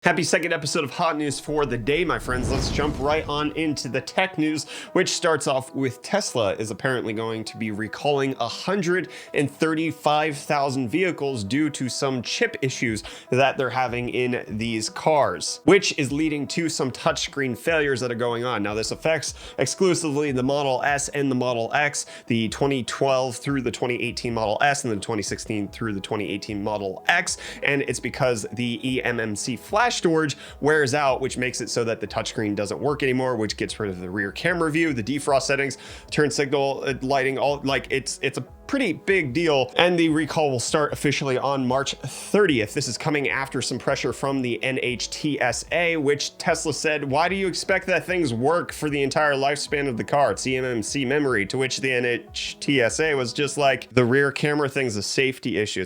Happy second episode of Hot News for the day, my friends. Let's jump right on into the tech news, which starts off with Tesla is apparently going to be recalling 135,000 vehicles due to some chip issues that they're having in these cars, which is leading to some touchscreen failures that are going on. Now, this affects exclusively the Model S and the Model X, the 2012 through the 2018 Model S, and the 2016 through the 2018 Model X, and it's because the eMMC flash storage wears out, which makes it so that the touchscreen doesn't work anymore, which gets rid of the rear camera view, the defrost settings, turn signal, lighting, all like it's a pretty big deal. And the recall will start officially on March 30th. This is coming after some pressure from the NHTSA, which Tesla said, why do you expect that things work for the entire lifespan of the car? It's eMMC memory, to which the NHTSA was just like, the rear camera thing's a safety issue.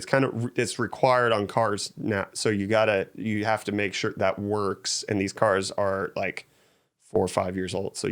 It's required on cars now. So you have to make sure that works. And these cars are like 4 or 5 years old. So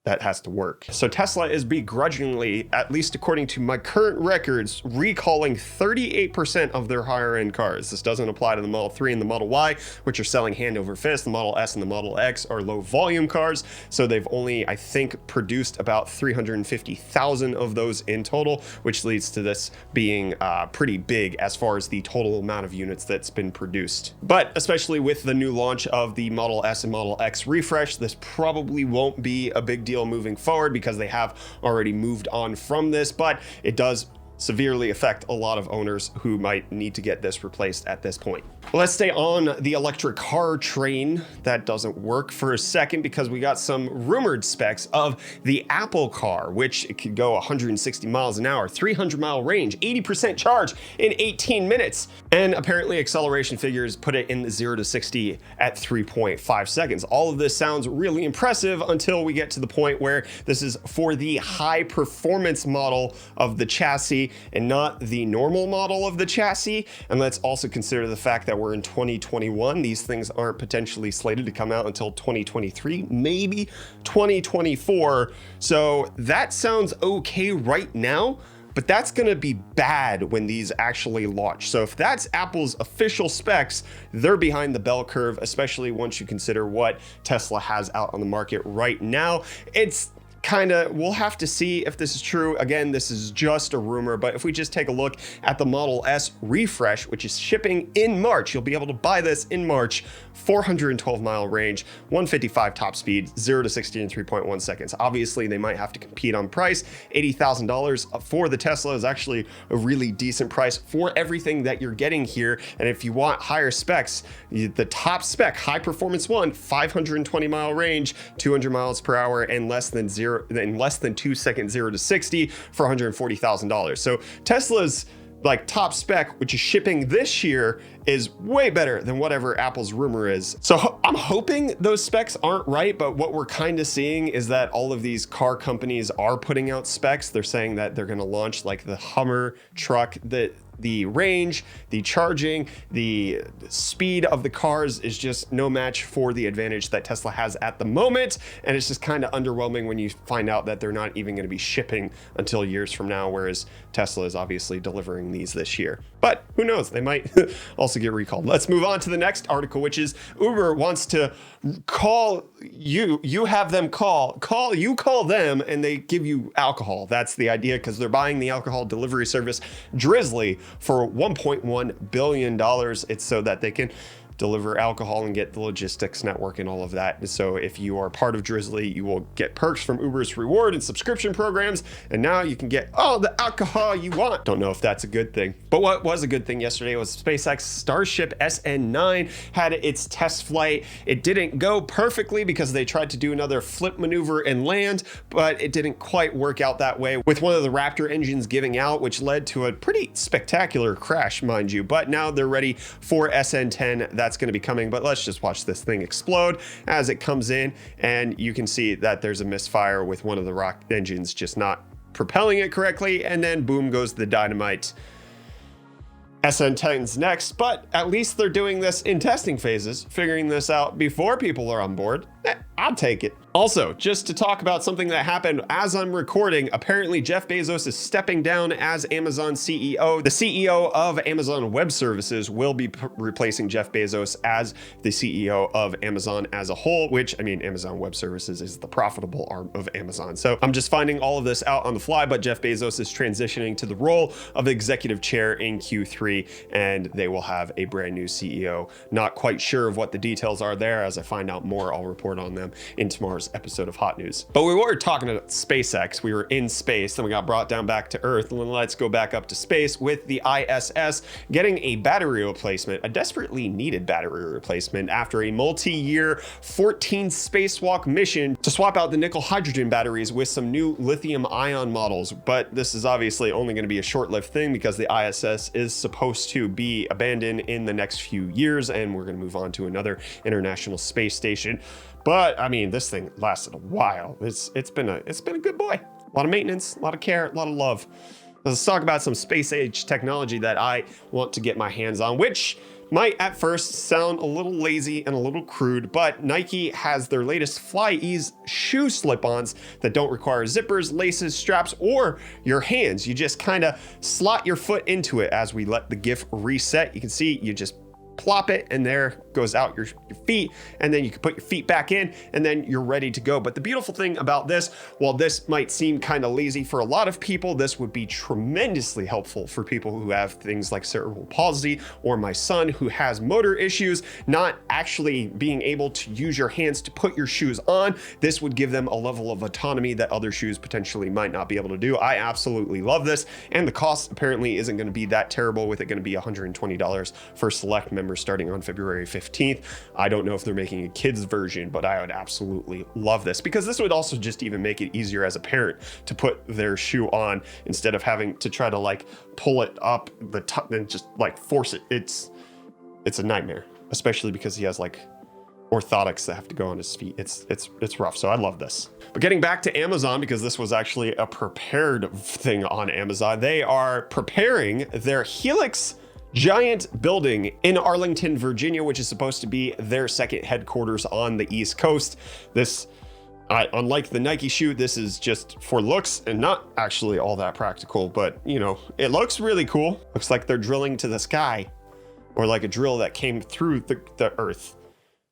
that has to work. So Tesla is begrudgingly, at least according to my current records, recalling 38% of their higher end cars. This doesn't apply to the Model 3 and the Model Y, which are selling hand over fist. The Model S and the Model X are low volume cars. So they've only, I think, produced about 350,000 of those in total, which leads to this being pretty big as far as the total amount of units that's been produced. But especially with the new launch of the Model S and Model X refresh, this probably won't be a big deal moving forward because they have already moved on from this, but it does severely affect a lot of owners who might need to get this replaced at this point. Well, let's stay on the electric car train. That doesn't work for a second because we got some rumored specs of the Apple car, which it could go 160 miles an hour, 300-mile range, 80% charge in 18 minutes. And apparently acceleration figures put it in the 0 to 60 at 3.5 seconds. All of this sounds really impressive until we get to the point where this is for the high performance model of the chassis and not the normal model of the chassis. And let's also consider the fact that we're in 2021. These things aren't potentially slated to come out until 2023, maybe 2024. So that sounds okay right now, but that's gonna be bad when these actually launch. So if that's Apple's official specs, they're behind the bell curve, especially once you consider what Tesla has out on the market right now. We'll have to see if this is true. Again, this is just a rumor, but if we just take a look at the Model S refresh, which is shipping in March, you'll be able to buy this in March, 412-mile range, 155 top speed, 0 to 60 in 3.1 seconds. Obviously, they might have to compete on price. $80,000 for the Tesla is actually a really decent price for everything that you're getting here. And if you want higher specs, the top spec, high performance one, 520-mile range, 200 miles per hour, and less than 2 seconds 0 to 60 for $140,000. So Tesla's like top spec, which is shipping this year, is way better than whatever Apple's rumor is. So I'm hoping those specs aren't right, but what we're kind of seeing is that all of these car companies are putting out specs. They're saying that they're gonna launch like the Hummer truck, the range, the charging, the speed of the cars is just no match for the advantage that Tesla has at the moment. And it's just kind of underwhelming when you find out that they're not even going to be shipping until years from now, whereas Tesla is obviously delivering these this year. But who knows, they might also get recalled. Let's move on to the next article, which is Uber wants to call you have them call them and they give you alcohol. That's the idea, because they're buying the alcohol delivery service Drizly for $1.1 billion. It's so that they can deliver alcohol and get the logistics network and all of that. So if you are part of Drizly, you will get perks from Uber's reward and subscription programs, and now you can get all the alcohol you want. Don't know if that's a good thing. But what was a good thing yesterday was SpaceX Starship SN9 had its test flight. It didn't go perfectly because they tried to do another flip maneuver and land, but it didn't quite work out that way, with one of the Raptor engines giving out, which led to a pretty spectacular crash, mind you. But now they're ready for SN10. That's going to be coming, but let's just watch this thing explode as it comes in, and you can see that there's a misfire with one of the rocket engines just not propelling it correctly, and then boom goes the dynamite. SN10's next, but at least they're doing this in testing phases, figuring this out before people are on board. I'll take it. Also, just to talk about something that happened as I'm recording, apparently Jeff Bezos is stepping down as Amazon CEO. The CEO of Amazon Web Services will be replacing Jeff Bezos as the CEO of Amazon as a whole, which, I mean, Amazon Web Services is the profitable arm of Amazon. So I'm just finding all of this out on the fly, but Jeff Bezos is transitioning to the role of executive chair in Q3, and they will have a brand new CEO. Not quite sure of what the details are there. As I find out more, I'll report on them in tomorrow's episode of Hot News. But we were talking about SpaceX. We were in space, then we got brought down back to Earth, and then let's go back up to space with the ISS getting a battery replacement, a desperately needed battery replacement after a multi-year 14 spacewalk mission to swap out the nickel hydrogen batteries with some new lithium ion models. But this is obviously only going to be a short-lived thing because the ISS is supposed to be abandoned in the next few years, and we're going to move on to another international space station. But I mean, this thing lasted a while. It's been a good boy. A lot of maintenance, a lot of care, a lot of love. Let's talk about some space age technology that I want to get my hands on, which might at first sound a little lazy and a little crude, but Nike has their latest FlyEase shoe slip-ons that don't require zippers, laces, straps, or your hands. You just kind of slot your foot into it as we let the GIF reset. You can see you just plop it and there goes out your feet, and then you can put your feet back in and then you're ready to go. But the beautiful thing about this, while this might seem kind of lazy for a lot of people, this would be tremendously helpful for people who have things like cerebral palsy, or my son who has motor issues, not actually being able to use your hands to put your shoes on. This would give them a level of autonomy that other shoes potentially might not be able to do. I absolutely love this, and the cost apparently isn't going to be that terrible, with it going to be $120 for select members starting on February 15th. I don't know if they're making a kids version, but I would absolutely love this, because this would also just even make it easier as a parent to put their shoe on instead of having to try to like pull it up the top and just like force it. It's a nightmare, especially because he has like orthotics that have to go on his feet. It's rough. So I love this. But getting back to Amazon, because this was actually a prepared thing on Amazon, they are preparing their Helix giant building in Arlington, Virginia, which is supposed to be their second headquarters on the East Coast. This, unlike the Nike shoe, this is just for looks and not actually all that practical, but you know, it looks really cool. Looks like they're drilling to the sky, or like a drill that came through the earth.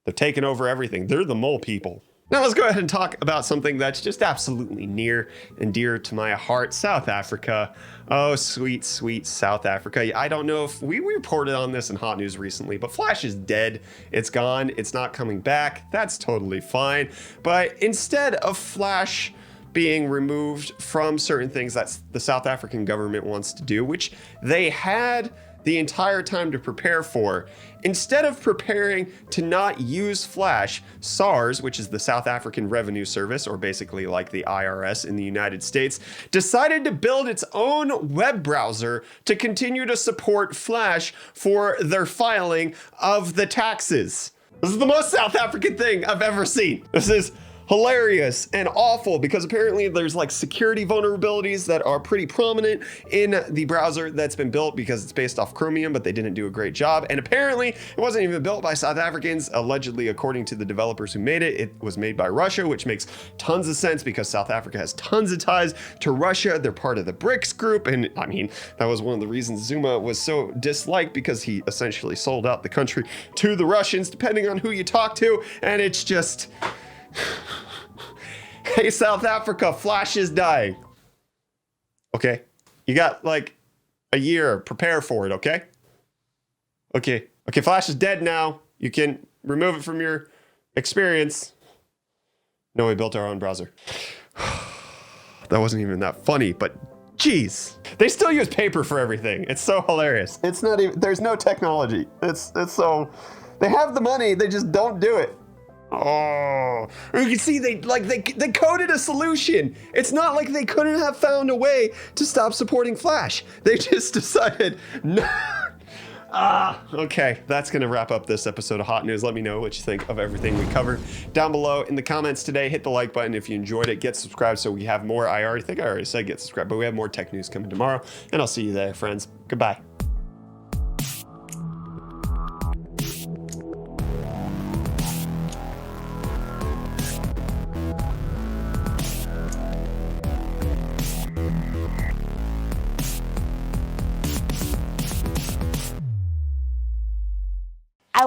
They're taking over everything. They're the mole people. Now let's go ahead and talk about something that's just absolutely near and dear to my heart, South Africa. Oh, sweet, sweet South Africa. I don't know if we reported on this in Hot News recently, but Flash is dead. It's gone. It's not coming back. That's totally fine. But instead of Flash being removed from certain things that the South African government wants to do, which they had the entire time to prepare for, instead of preparing to not use Flash, SARS, which is the South African Revenue Service, or basically like the IRS in the United States, decided to build its own web browser to continue to support Flash for their filing of the taxes. This is the most South African thing I've ever seen. This is hilarious and awful, because apparently there's like security vulnerabilities that are pretty prominent in the browser that's been built, because it's based off Chromium, but they didn't do a great job. And apparently it wasn't even built by South Africans. Allegedly, according to the developers who made it, it was made by Russia, which makes tons of sense because South Africa has tons of ties to Russia. They're part of the BRICS group. And I mean, that was one of the reasons Zuma was so disliked, because he essentially sold out the country to the Russians, depending on who you talk to. And it's just, hey, South Africa, Flash is dying. Okay, you got like a year, prepare for it, okay? Okay, Flash is dead now. You can remove it from your experience. No, we built our own browser. That wasn't even that funny, but geez. They still use paper for everything. It's so hilarious. It's not even, there's no technology. It's so, they have the money, they just don't do it. Oh, you can see they coded a solution. It's not like they couldn't have found a way to stop supporting Flash. They just decided, no. Okay, that's gonna wrap up this episode of Hot News. Let me know what you think of everything we covered down below in the comments today. Hit the like button if you enjoyed it. Get subscribed so we have more. I think I already said get subscribed, but we have more tech news coming tomorrow, and I'll see you there, friends. Goodbye.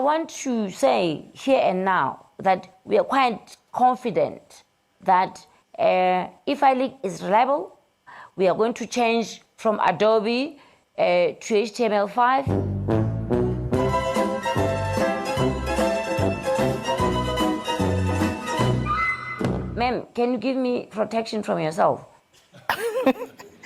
want to say here and now that we are quite confident that if iLeak is reliable, we are going to change from Adobe to HTML5. Ma'am, can you give me protection from yourself?